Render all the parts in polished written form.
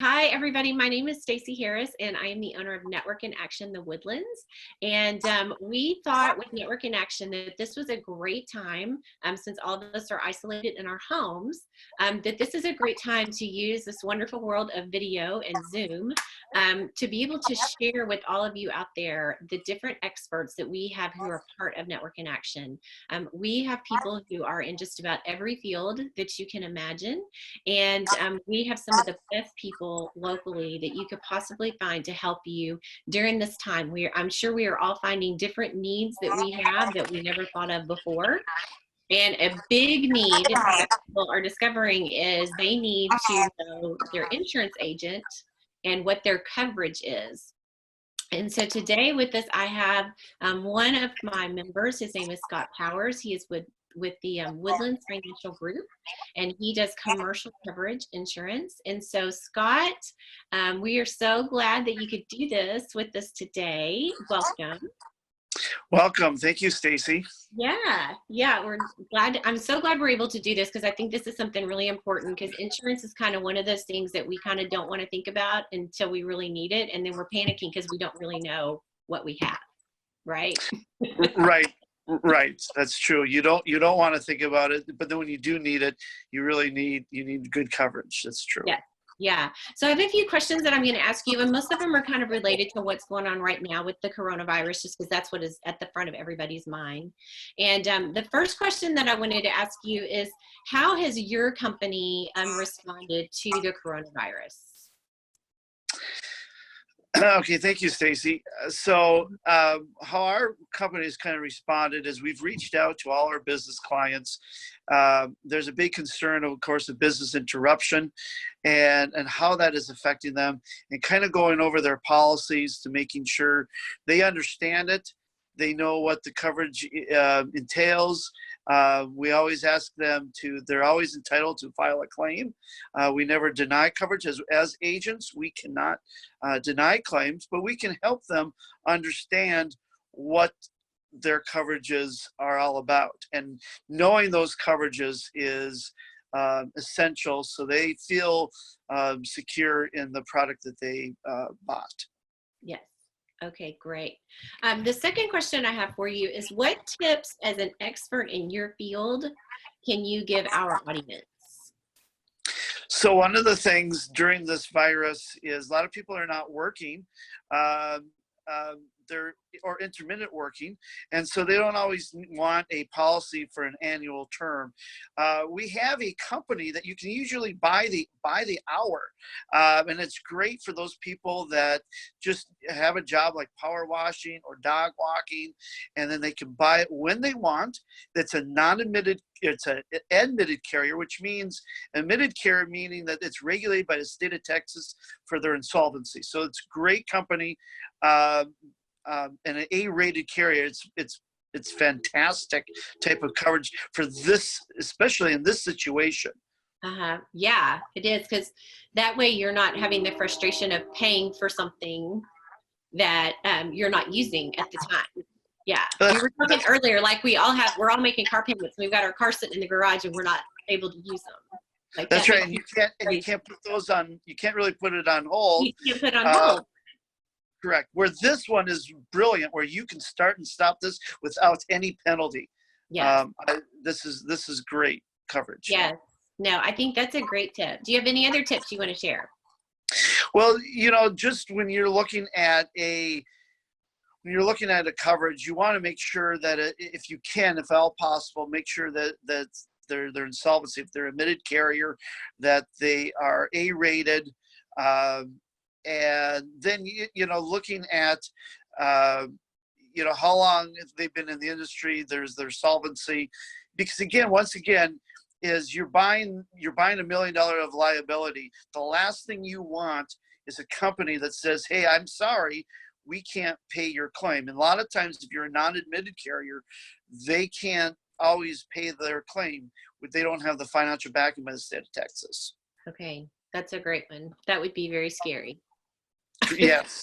Hi, everybody. My name is Stacy Harris, and I am the owner of Network in Action, The Woodlands. And we thought with Network in Action that this was a great time, since all of us are isolated in our homes, that this is a great time to use this wonderful world of video and Zoom to be able to share with all of you out there the different experts that we have who are part of Network in Action. We have people who are in just about every field that you can imagine. And we have some of the best people locally that you could possibly find to help you during this time. I'm sure we are all finding different needs that we have that we never thought of before. And a big need that people are discovering is they need to know their insurance agent and what their coverage is. And so today with this, I have one of my members. His name is Scott Powers. He is with the Woodlands Financial Group, and he does commercial coverage insurance. And so Scott, we are so glad that you could do this with us today. Welcome. Welcome. Thank you, Stacy. Yeah, we're glad. I'm so glad we're able to do this because I think this is something really important, because insurance is kind of one of those things that we kind of don't want to think about until we really need it, and then we're panicking because we don't really know what we have, right? Right. That's true. You don't want to think about it, but then when you do need it, you need good coverage. That's true. Yeah. So I have a few questions that I'm going to ask you, and most of them are kind of related to what's going on right now with the coronavirus, just because that's what is at the front of everybody's mind. And the first question that I wanted to ask you is, how has your company responded to the coronavirus? Okay, thank you, Stacy. So how our company has kind of responded is we've reached out to all our business clients. There's a big concern, of course, of business interruption and how that is affecting them, and kind of going over their policies to making sure they understand it. They know what the coverage entails. We always ask them they're always entitled to file a claim. We never deny coverage. As agents, we cannot deny claims, but we can help them understand what their coverages are all about. And knowing those coverages is essential, so they feel secure in the product that they bought. Yes. Okay, great. The second question I have for you is, what tips as an expert in your field can you give our audience? So one of the things during this virus is a lot of people are not working. Or intermittent working, and so they don't always want a policy for an annual term. We have a company that you can usually buy the hour, and it's great for those people that just have a job like power washing or dog walking, and then they can buy it when they want. That's a non-admitted, it's an admitted carrier, which means admitted carrier meaning that it's regulated by the state of Texas for their insolvency. So it's a great company. And an A-rated carrier. It's fantastic type of coverage for this, especially in this situation. Yeah, it is, because that way you're not having the frustration of paying for something that you're not using at the time. Yeah, we were talking earlier, like we're all making car payments. We've got our car sitting in the garage and we're not able to use them. Like that's right, and you can't put those on. You can't really put it on hold. You can't put it on hold. Correct. Where this one is brilliant, where you can start and stop this without any penalty. Yeah. This is great coverage. Yes. No, I think that's a great tip. Do you have any other tips you want to share? Well, just when you're looking at a coverage, you want to make sure that if you can, if at all possible, make sure that their insolvency, if they're a admitted carrier, that they are A-rated. And then, looking at, how long they've been in the industry, there's their solvency, because once again, is you're buying $1 million of liability. The last thing you want is a company that says, hey, I'm sorry, we can't pay your claim. And a lot of times, if you're a non-admitted carrier, they can't always pay their claim. They don't have the financial backing by the state of Texas. Okay, that's a great one. That would be very scary. Yes.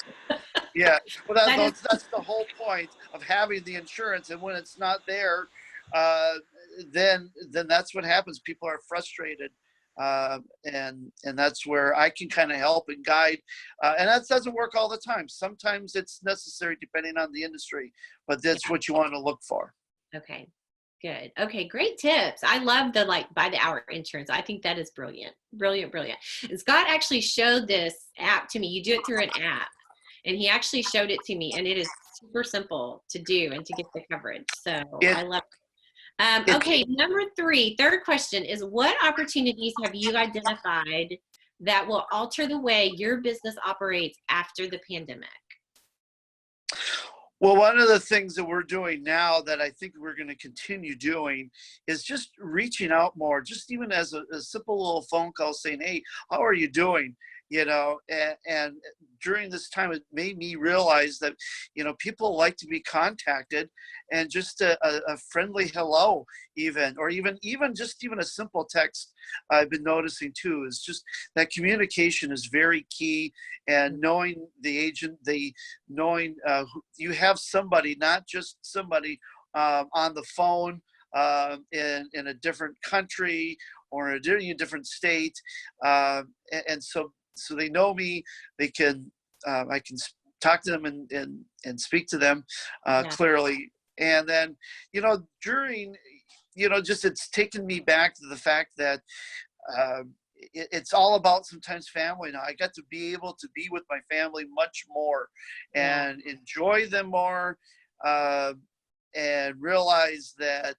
Yeah. Well, that's the whole point of having the insurance. And when it's not there, then that's what happens. People are frustrated and that's where I can kind of help and guide. And that doesn't work all the time. Sometimes it's necessary depending on the industry, but that's Yeah. what you want to look for. Okay. Good. Okay, great tips. I love the like by the hour insurance. I think that is brilliant. Brilliant, brilliant. And Scott actually showed this app to me. You do it through an app. And he actually showed it to me, and it is super simple to do and to get the coverage. So It I love it okay, number three, third question is what opportunities have you identified that will alter the way your business operates after the pandemic? Well, one of the things that we're doing now that I think we're going to continue doing is just reaching out more, just even as a simple little phone call saying, "Hey, how are you doing?" And during this time, it made me realize that, people like to be contacted, and just a friendly hello, even just a simple text. I've been noticing too is just that communication is very key, and knowing the agent, knowing you have somebody, not just somebody on the phone in a different country or in a different state, and so they know me. They can I can talk to them and speak to them Yeah. clearly. And then during just it's taken me back to the fact that it's all about sometimes family now. I got to be able to be with my family much more Yeah. and enjoy them more, and realize that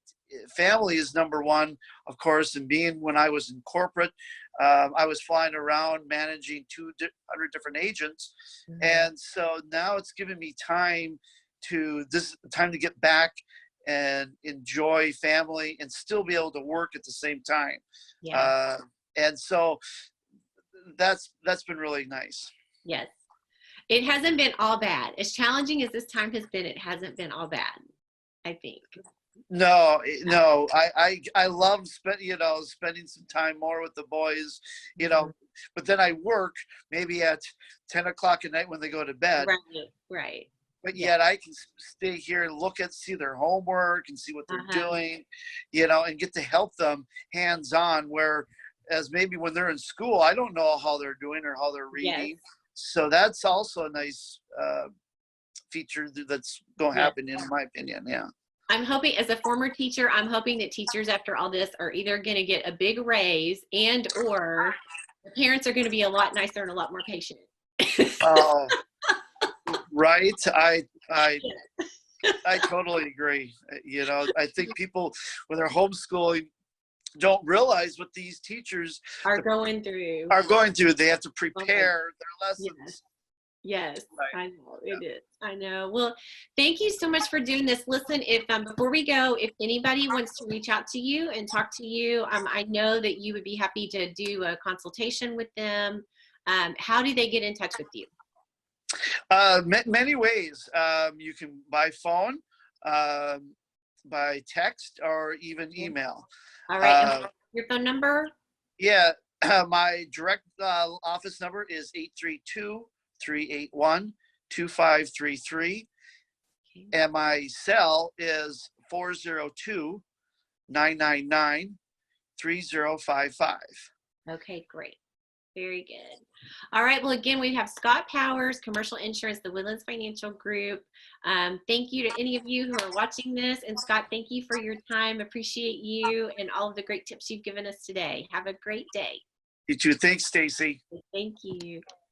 family is number one, of course. And being when I was in corporate, I was flying around managing 200 different agents. Mhm. And so now it's given me time to get back and enjoy family and still be able to work at the same time. Yeah. Uh, and so that's been really nice. Yes. It hasn't been all bad. As challenging as this time has been, it hasn't been all bad, I think. No, no, I love spending some time more with the boys, Mhm. but then I work maybe at 10 o'clock at night when they go to bed. Right. Right. But Yeah. yet I can stay here and see their homework and see what they're Uh-huh. doing, and get to help them hands on. Whereas maybe when they're in school, I don't know how they're doing or how they're Yes. reading. So that's also a nice feature that's going to Yes. happen, in my opinion. Yeah. I'm hoping, as a former teacher, I'm hoping that teachers after all this are either going to get a big raise and or the parents are going to be a lot nicer and a lot more patient. Oh, right. I totally agree. I think people, when they're homeschooling, don't realize what these teachers Are going through. are going through. They have to Oh my, prepare their yes. lessons. Yes, Right. I know it is. I know. Well, thank you so much for doing this. Listen, if before we go, if anybody wants to reach out to you and talk to you, I know that you would be happy to do a consultation with them. How do they get in touch with you? Many ways. You can by phone, by text, or even email. All right, and Uh, your phone number? yeah, my direct office number is 832-381-2533. Okay. And my cell is 402-999-3055. Okay, great. Very good. All right. Well, again, we have Scott Powers, Commercial Insurance, the Woodlands Financial Group. Thank you to any of you who are watching this. And Scott, thank you for your time. Appreciate you and all of the great tips you've given us today. Have a great day. You too. Thanks, Stacy. Thank you.